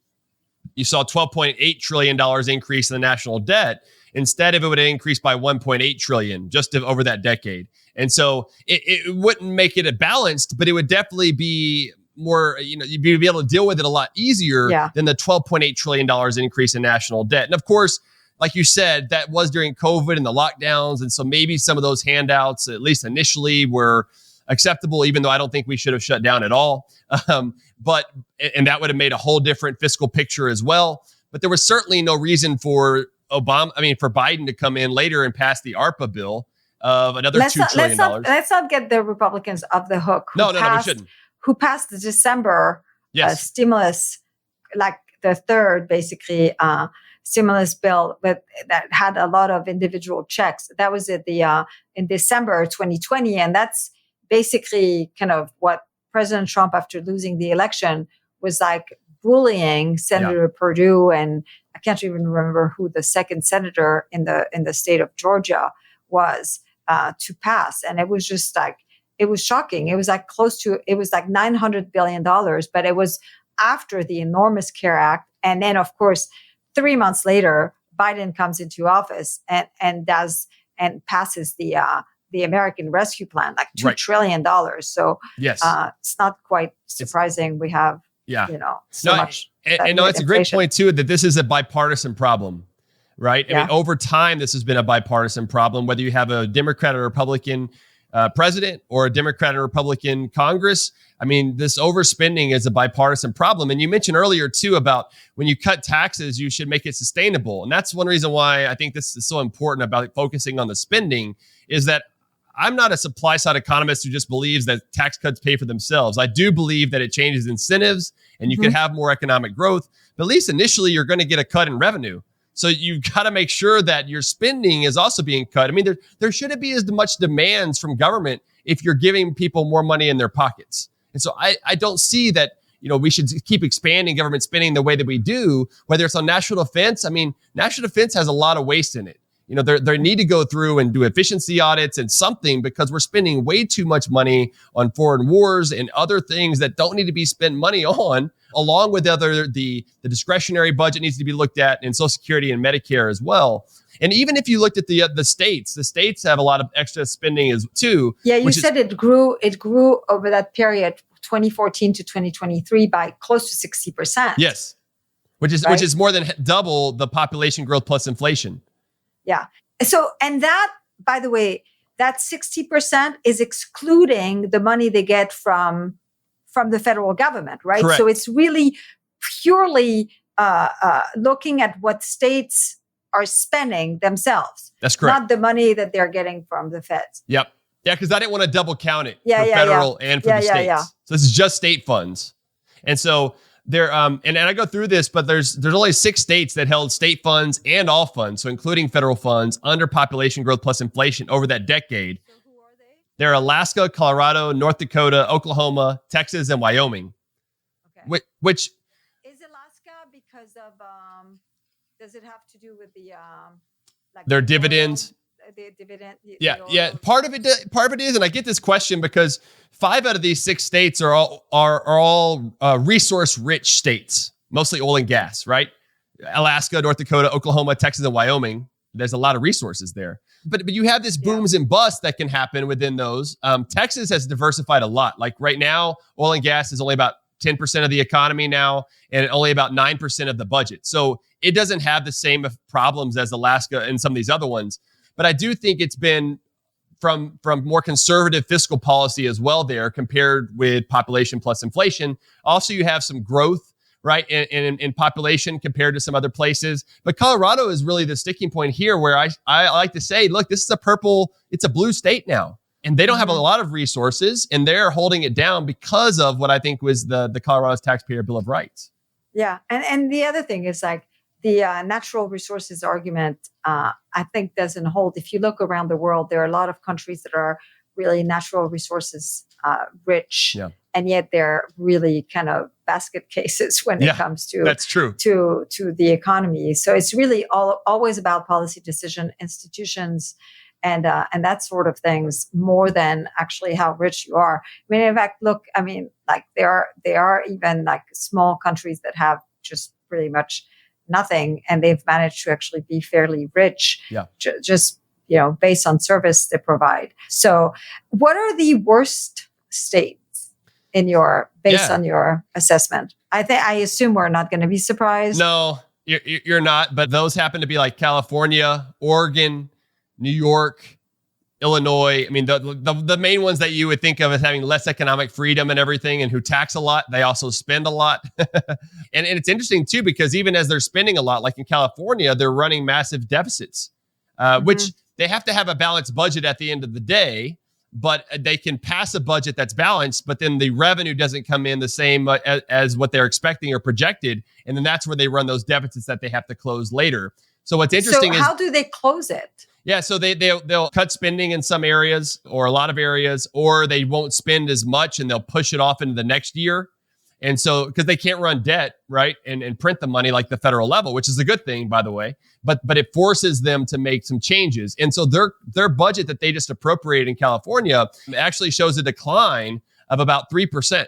you saw $12.8 trillion increase in the national debt. Instead of it would have increased by $1.8 trillion just over that decade. And so it wouldn't make it a balanced, but it would definitely be more, you'd be able to deal with it a lot easier than the $12.8 trillion increase in national debt. And of course, like you said, that was during COVID and the lockdowns. And so maybe some of those handouts, at least initially, were acceptable, even though I don't think we should have shut down at all. And that would have made a whole different fiscal picture as well. But there was certainly no reason for for Biden to come in later and pass the ARPA bill of another $2 trillion. Let's not get the Republicans off the hook. No, we shouldn't. Who passed the December stimulus, like the third, basically, stimulus bill that had a lot of individual checks. That was at in December 2020. And that's basically kind of what President Trump, after losing the election, was like bullying Senator Perdue, and I can't even remember who the second senator in the state of Georgia was, to pass. And it was just like, it was shocking. It was like $900 billion, but it was after the enormous CARE Act. And then, of course, 3 months later, Biden comes into office and passes the American Rescue Plan, like $2 trillion. So it's not quite surprising we have so much. And it's a great point too, that this is a bipartisan problem, right? I mean, over time, this has been a bipartisan problem, whether you have a Democrat or Republican president or a Democrat or Republican Congress. I mean, this overspending is a bipartisan problem. And you mentioned earlier too about when you cut taxes, you should make it sustainable. And that's one reason why I think this is so important about focusing on the spending, is that I'm not a supply side economist who just believes that tax cuts pay for themselves. I do believe that it changes incentives and you can have more economic growth, but at least initially you're going to get a cut in revenue. So you've got to make sure that your spending is also being cut. I mean, there shouldn't be as much demands from government if you're giving people more money in their pockets. And so I don't see that, we should keep expanding government spending the way that we do, whether it's on national defense. I mean, national defense has a lot of waste in it. They need to go through and do efficiency audits and something, because we're spending way too much money on foreign wars and other things that don't need to be spent money on, along with the discretionary budget needs to be looked at, and Social Security and Medicare as well. And even if you looked at the states have a lot of extra spending as too. Yeah, you said it grew over that period, 2014 to 2023, by close to 60%. Yes, which is more than double the population growth plus inflation. Yeah. So, and that, by the way, that 60% is excluding the money they get from the federal government, right? Correct. So it's really purely looking at what states are spending themselves. That's correct. Not the money that they're getting from the feds. Yep. Yeah, because I didn't want to double count it for federal and for the states. Yeah. So this is just state funds. And so there, and I go through this, but there's only 6 states that held state funds and all funds, so including federal funds, under population growth plus inflation over that decade. So who are they? They're Alaska, Colorado, North Dakota, Oklahoma, Texas, and Wyoming. Okay. Which is Alaska because of? Does it have to do with the their dividends? The dividend. Yeah. Part of it is, and I get this question because 5 out of these 6 states are all resource-rich states, mostly oil and gas, right? Alaska, North Dakota, Oklahoma, Texas, and Wyoming. There's a lot of resources there. But you have this booms and busts that can happen within those. Texas has diversified a lot. Like right now, oil and gas is only about 10% of the economy now, and only about 9% of the budget. So it doesn't have the same problems as Alaska and some of these other ones. But I do think it's been from more conservative fiscal policy as well there, compared with population plus inflation. Also, you have some growth, right, in population compared to some other places. But Colorado is really the sticking point here, where I like to say, look, this is it's a blue state now. And they don't have a lot of resources, and they're holding it down because of what I think was the Colorado's Taxpayer Bill of Rights. Yeah. And the other thing is like the natural resources argument, I think doesn't hold. If you look around the world, there are a lot of countries that are really natural resources rich. Yeah. And yet they're really kind of basket cases when it comes to that's true. to the economy. So it's really always about policy decision, institutions, and that sort of things more than actually how rich you are. I mean, in fact, look, I mean, like there are even like small countries that have just pretty much nothing, and they've managed to actually be fairly rich. Yeah. Just based on service they provide. So, what are the worst states based on your assessment? I assume we're not going to be surprised. No, you're not. But those happen to be like California, Oregon, New York, Illinois. I mean, the main ones that you would think of as having less economic freedom and everything, and who tax a lot. They also spend a lot. and it's interesting too, because even as they're spending a lot, like in California, they're running massive deficits, which they have to have a balanced budget at the end of the day. But they can pass a budget that's balanced, but then the revenue doesn't come in the same as what they're expecting or projected. And then that's where they run those deficits that they have to close later. So what's interesting is, how do they close it? Yeah, so they'll cut spending in some areas or a lot of areas, or they won't spend as much and they'll push it off into the next year. And so, because they can't run debt, right, and print the money like the federal level, which is a good thing, by the way, but it forces them to make some changes. And so their budget that they just appropriated in California actually shows a decline of about 3%.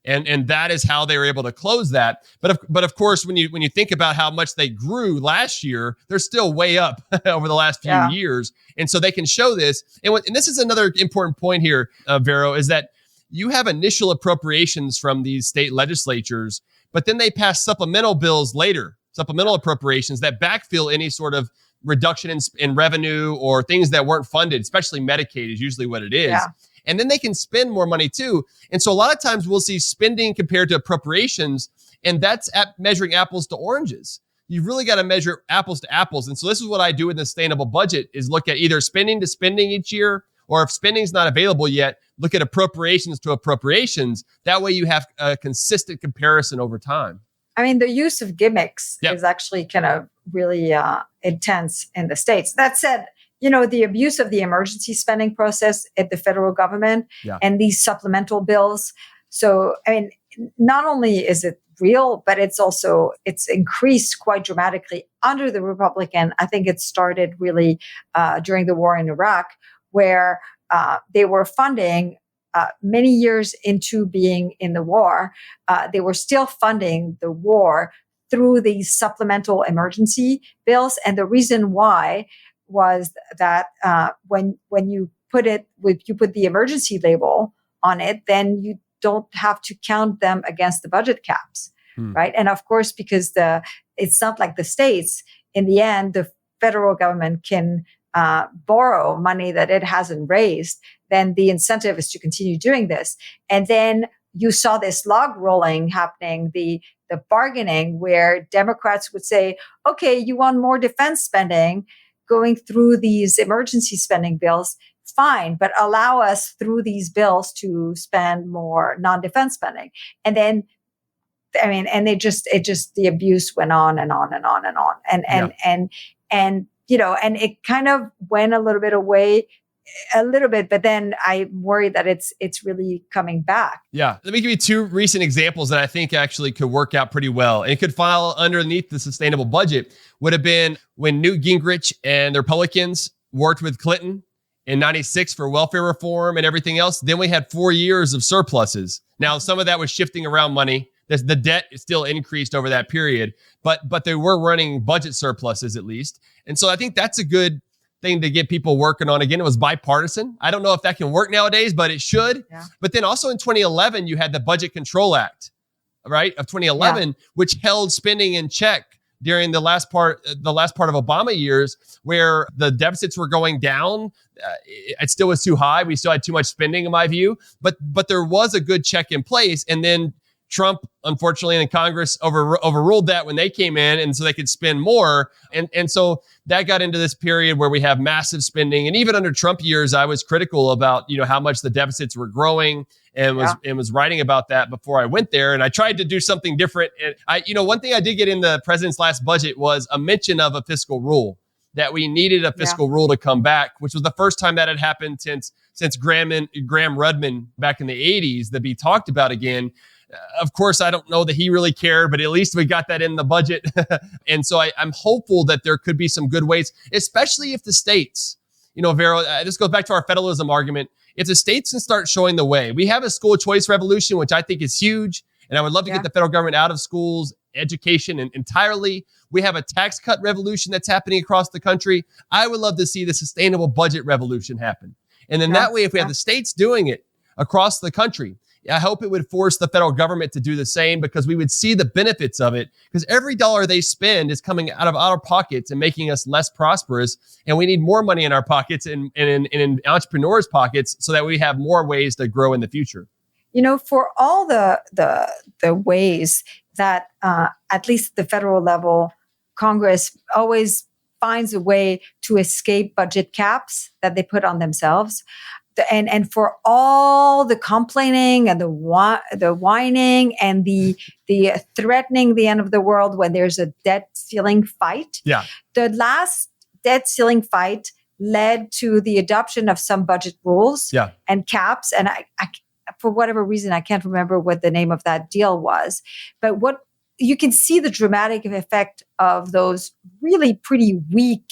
And that is how they were able to close that. But of course, when you think about how much they grew last year, they're still way up over the last few years. And so they can show this. And this is another important point here, Vero, is that you have initial appropriations from these state legislatures, but then they pass supplemental bills later, supplemental appropriations that backfill any sort of reduction in revenue or things that weren't funded, especially Medicaid is usually what it is. Yeah. And then they can spend more money too. And so a lot of times we'll see spending compared to appropriations, and that's measuring apples to oranges. You've really got to measure apples to apples. And so this is what I do with the sustainable budget, is look at either spending to spending each year, or if spending's not available yet, look at appropriations to appropriations. That way you have a consistent comparison over time. I mean, the use of gimmicks is actually kind of really intense in the States. That said, the abuse of the emergency spending process at the federal government and these supplemental bills. So, I mean, not only is it real, but it's increased quite dramatically under the Republican. I think it started really during the war in Iraq, where they were funding many years into being in the war. They were still funding the war through these supplemental emergency bills. And the reason why was that when you put the emergency label on it, then you don't have to count them against the budget caps, right? And of course, because it's not like the states, in the end, the federal government can borrow money that it hasn't raised, then the incentive is to continue doing this. And then you saw this log rolling happening, the bargaining, where Democrats would say, okay, you want more defense spending going through these emergency spending bills, fine, but allow us through these bills to spend more non-defense spending. And then, I mean, and the abuse went on and on and on and on. And it kind of went a little bit away, but then I'm worried that it's really coming back. Yeah. Let me give you two recent examples that I think actually could work out pretty well. And it could fall underneath the sustainable budget. Would have been when Newt Gingrich and the Republicans worked with Clinton in 96 for welfare reform and everything else. Then we had 4 years of surpluses. Now, some of that was shifting around money. The debt still increased over that period, but they were running budget surpluses at least. And so I think that's a good thing to get people working on. Again, it was bipartisan. I don't know if that can work nowadays, but it should. Yeah. But then also in 2011, you had the Budget Control Act, right, of 2011, which held spending in check during the last part of Obama years, where the deficits were going down. It still was too high. We still had too much spending, in my view. But there was a good check in place. And then Trump, unfortunately, in Congress overruled that when they came in, and so they could spend more. And so that got into this period where we have massive spending. And even under Trump years, I was critical about, how much the deficits were growing, and was writing about that before I went there. And I tried to do something different. And one thing I did get in the president's last budget was a mention of a fiscal rule, that we needed a fiscal rule to come back, which was the first time that had happened since since Graham Rudman back in the 80s that be talked about again. Of course, I don't know that he really cared, but at least we got that in the budget. And so I'm hopeful that there could be some good ways, especially if the states, Vero, this goes back to our federalism argument. If the states can start showing the way, we have a school choice revolution, which I think is huge. And I would love to get the federal government out of schools, education entirely. We have a tax cut revolution that's happening across the country. I would love to see the sustainable budget revolution happen. And then that way, if we have the states doing it across the country, I hope it would force the federal government to do the same, because we would see the benefits of it, because every dollar they spend is coming out of our pockets and making us less prosperous. And we need more money in our pockets and in entrepreneurs' pockets so that we have more ways to grow in the future. For all the ways that at least at the federal level, Congress always finds a way to escape budget caps that they put on themselves. And for all the complaining and the whining and the threatening the end of the world when there's a debt ceiling fight, the last debt ceiling fight led to the adoption of some budget rules and caps. And I, for whatever reason, I can't remember what the name of that deal was. But what you can see the dramatic effect of those really pretty weak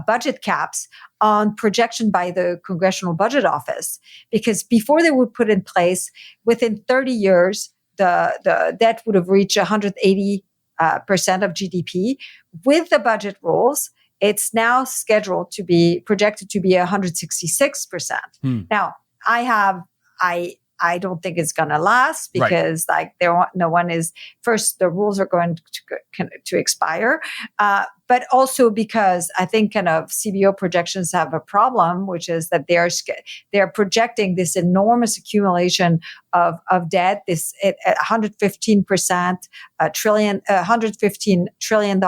budget caps on projection by the Congressional Budget Office, because before they were put in place, within 30 years, the debt would have reached 180% of GDP. With the budget rules, it's now scheduled to be projected to be 166%. Now, I don't think it's going to last, because no one is, first, the rules are going to expire. But also because I think kind of CBO projections have a problem, which is that they're projecting this enormous accumulation of debt, this at 115% $115 trillion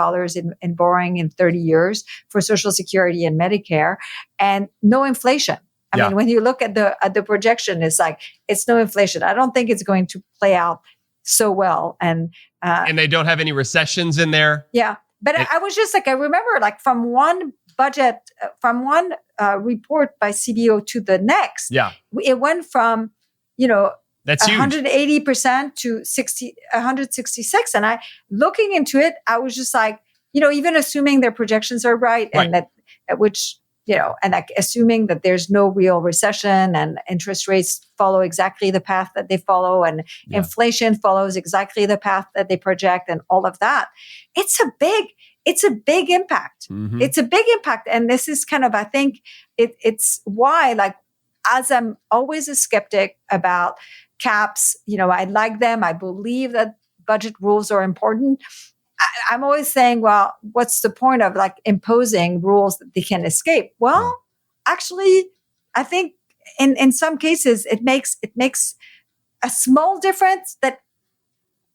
in borrowing in 30 years for Social Security and Medicare, and no inflation. I mean, when you look at the projection, it's no inflation. I don't think it's going to play out so well. And they don't have any recessions in there. Yeah. But I was just I remember from one budget, from one report by CBO to the next, it went from, that's 180% to 166. And looking into it, I was just even assuming their projections are right. And that, which, and assuming that there's no real recession and interest rates follow exactly the path that they follow, and inflation follows exactly the path that they project, and all of that, it's a big impact. Mm-hmm. It's a big impact. And this is kind of, I think it's why, as I'm always a skeptic about caps, I like them. I believe that budget rules are important. I'm always saying, well, what's the point of imposing rules that they can escape? Well, actually, I think in some cases it makes a small difference that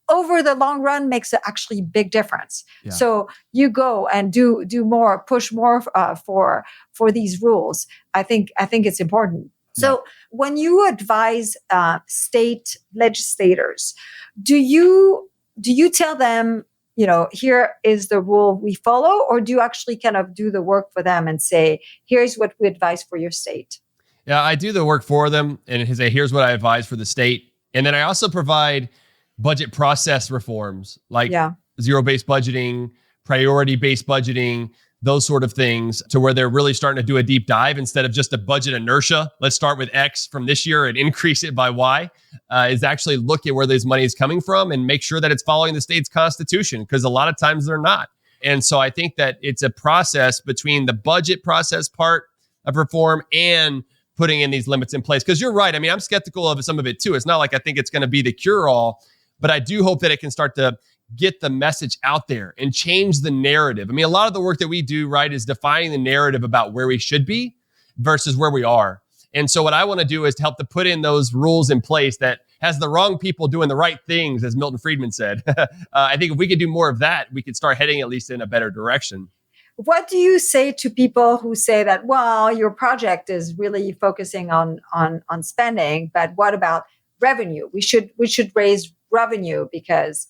over the long run makes an actually big difference. Yeah. So you go and do more, push more for these rules. I think it's important. So when you advise state legislators, do you tell them, here is the rule we follow, or do you actually kind of do the work for them and say, here's what we advise for your state? Yeah, I do the work for them and say, here's what I advise for the state. And then I also provide budget process reforms like zero-based budgeting, priority-based budgeting, those sort of things, to where they're really starting to do a deep dive instead of just a budget inertia. Let's start with X from this year and increase it by Y, is actually look at where this money is coming from and make sure that it's following the state's constitution, because a lot of times they're not. And so I think that it's a process between the budget process part of reform and putting in these limits in place. Because you're right. I mean, I'm skeptical of some of it too. It's not like I think it's going to be the cure-all, but I do hope that it can start to get the message out there and change the narrative. I mean, a lot of the work that we do, right, is defining the narrative about where we should be versus where we are. And so what I want to do is to help to put in those rules in place that has the wrong people doing the right things, as Milton Friedman said. I think if we could do more of that, we could start heading at least in a better direction. What do you say to people who say that, well, your project is really focusing on spending, but what about revenue? We should raise revenue because,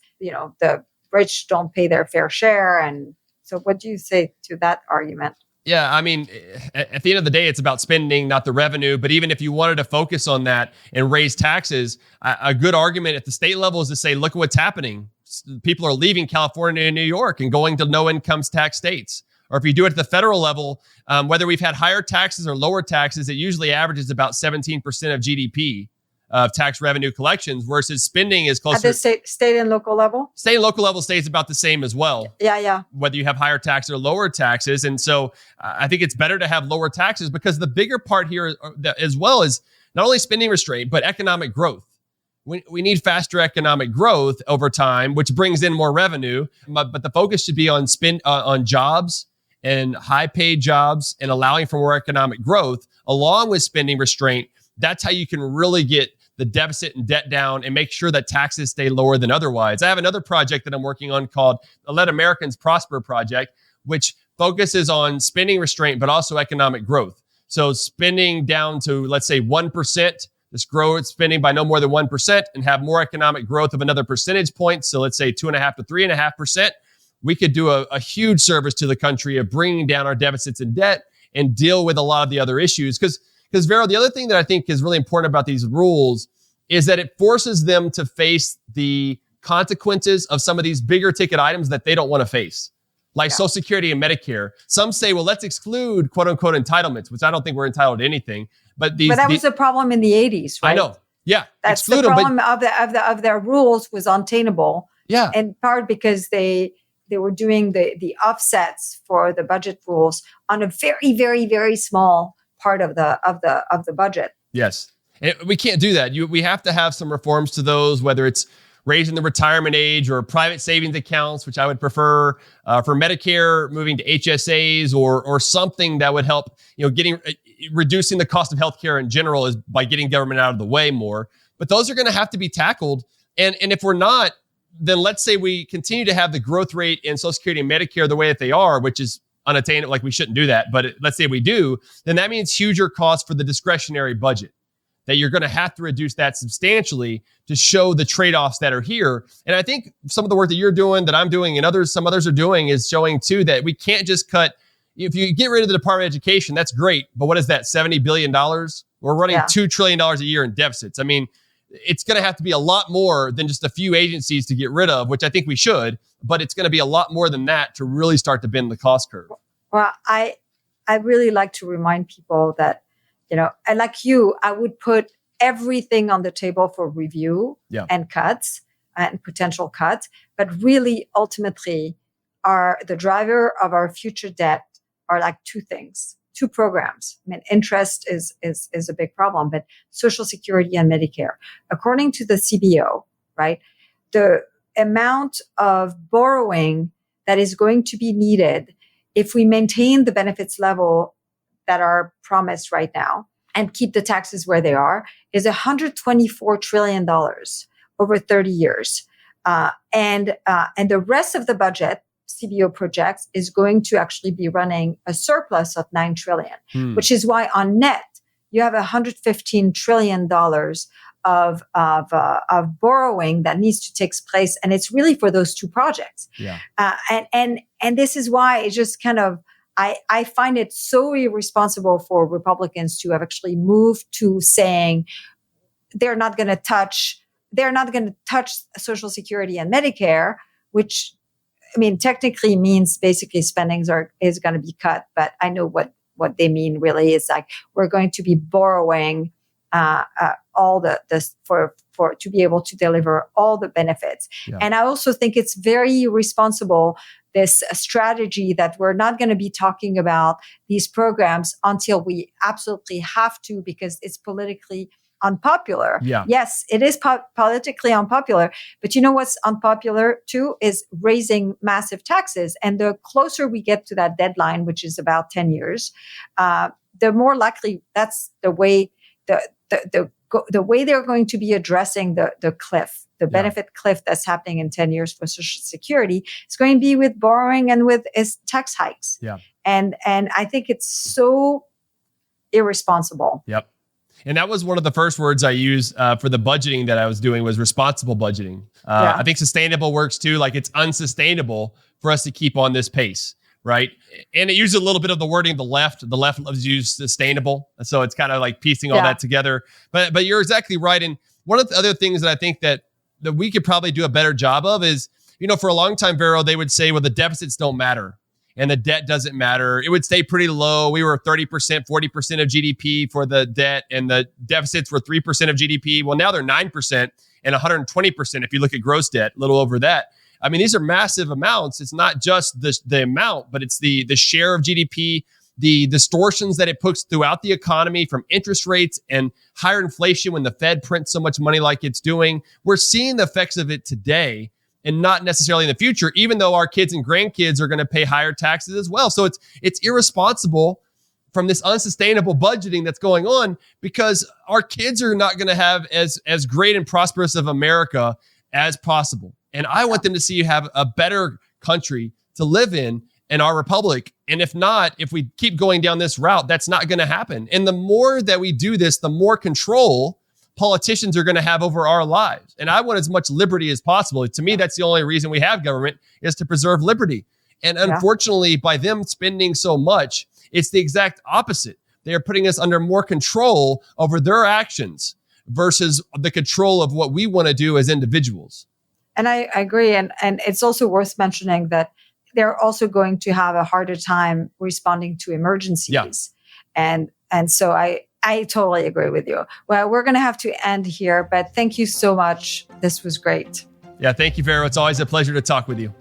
the rich don't pay their fair share. And so what do you say to that argument? Yeah, I mean, at the end of the day, it's about spending, not the revenue. But even if you wanted to focus on that and raise taxes, a good argument at the state level is to say, look at what's happening. People are leaving California and New York and going to no income tax states. Or if you do it at the federal level, whether we've had higher taxes or lower taxes, it usually averages about 17% of GDP of tax revenue collections, versus spending is closer. At the state and local level? State and local level stays about the same as well. Yeah. Whether you have higher taxes or lower taxes. And so I think it's better to have lower taxes, because the bigger part here as well is not only spending restraint, but economic growth. We need faster economic growth over time, which brings in more revenue. But the focus should be on on jobs and high paid jobs, and allowing for more economic growth along with spending restraint. That's how you can really get the deficit and debt down and make sure that taxes stay lower than otherwise. I have another project that I'm working on called the Let Americans Prosper Project, which focuses on spending restraint, but also economic growth. So spending down to, let's say, 1%, just grow its spending by no more than 1% and have more economic growth of another percentage point. So let's say 2.5 to 3.5%. We could do a huge service to the country of bringing down our deficits and debt and deal with a lot of the other issues. Because Vero, the other thing that I think is really important about these rules is that it forces them to face the consequences of some of these bigger ticket items that they don't want to face, like Social Security and Medicare. Some say, well, let's exclude quote unquote entitlements, which I don't think we're entitled to anything. But that was a problem in the 80s, right? I know. Yeah. That's exclude the problem them, of their rules was untenable. Yeah. In part because they were doing the offsets for the budget rules on a very, very, very small part of the budget. Yes. And we can't do that. We have to have some reforms to those, whether it's raising the retirement age or private savings accounts, which I would prefer for Medicare, moving to HSAs or something that would help, reducing the cost of healthcare in general is by getting government out of the way more. But those are going to have to be tackled. And if we're not, then let's say we continue to have the growth rate in Social Security and Medicare the way that they are, which is unattainable, like we shouldn't do that. But let's say we do, then that means huger costs for the discretionary budget, that you're going to have to reduce that substantially to show the trade-offs that are here. And I think some of the work that you're doing, that I'm doing, and some others are doing is showing too that we can't just cut. If you get rid of the Department of Education, that's great. But what is that, $70 billion? We're running $2 trillion a year in deficits. I mean, it's going to have to be a lot more than just a few agencies to get rid of, which I think we should, but it's going to be a lot more than that to really start to bend the cost curve. Well, I really like to remind people that, and like you, I would put everything on the table for review and cuts and potential cuts, but really ultimately the driver of our future debt are like two things. Two programs. I mean, interest is a big problem, but Social Security and Medicare. According to the CBO, right, the amount of borrowing that is going to be needed if we maintain the benefits level that are promised right now and keep the taxes where they are is $124 trillion over 30 years. And the rest of the budget, CBO projects, is going to actually be running a surplus of $9 trillion, which is why on net, you have $115 trillion of borrowing that needs to take place. And it's really for those two projects. Yeah. And this is why it's just kind of, I find it so irresponsible for Republicans to have actually moved to saying they're not going to touch Social Security and Medicare, which, I mean, technically means basically spendings is going to be cut, but I know what they mean really is like we're going to be borrowing all for to be able to deliver all the benefits. Yeah. And I also think it's very responsible, this strategy that we're not going to be talking about these programs until we absolutely have to, because it's politically unpopular. Yeah. Yes, it is politically unpopular, but you know what's unpopular too is raising massive taxes. And the closer we get to that deadline, which is about 10 years, the more likely that's the way the way they're going to be addressing the cliff, the benefit cliff that's happening in 10 years for Social Security. It's going to be with borrowing and with tax hikes. Yeah. And I think it's so irresponsible. Yep. And that was one of the first words I used for the budgeting that I was doing was responsible budgeting. I think sustainable works too. Like it's unsustainable for us to keep on this pace. right? And it uses a little bit of the wording of the left. The left loves to use sustainable. So it's kind of like piecing all that together. But you're exactly right. And one of the other things that I think that we could probably do a better job of is, for a long time, Vero, they would say, well, the deficits don't matter and the debt doesn't matter. It would stay pretty low. We were 30%, 40% of GDP for the debt, and the deficits were 3% of GDP. Well, now they're 9% and 120% if you look at gross debt, a little over that. I mean, these are massive amounts. It's not just the amount, but it's the share of GDP, the distortions that it puts throughout the economy from interest rates and higher inflation when the Fed prints so much money like it's doing. We're seeing the effects of it today and not necessarily in the future, even though our kids and grandkids are going to pay higher taxes as well. So it's irresponsible from this unsustainable budgeting that's going on, because our kids are not going to have as great and prosperous of America as possible. And I want them to see you have a better country to live in our republic. And if not, if we keep going down this route, that's not going to happen. And the more that we do this, the more control politicians are going to have over our lives. And I want as much liberty as possible. To me, that's the only reason we have government, is to preserve liberty. And unfortunately, by them spending so much, it's the exact opposite. They are putting us under more control over their actions versus the control of what we want to do as individuals. And I agree. And it's also worth mentioning that they're also going to have a harder time responding to emergencies. Yeah. And so I totally agree with you. Well, we're going to have to end here, but thank you so much. This was great. Yeah, thank you, Vero. It's always a pleasure to talk with you.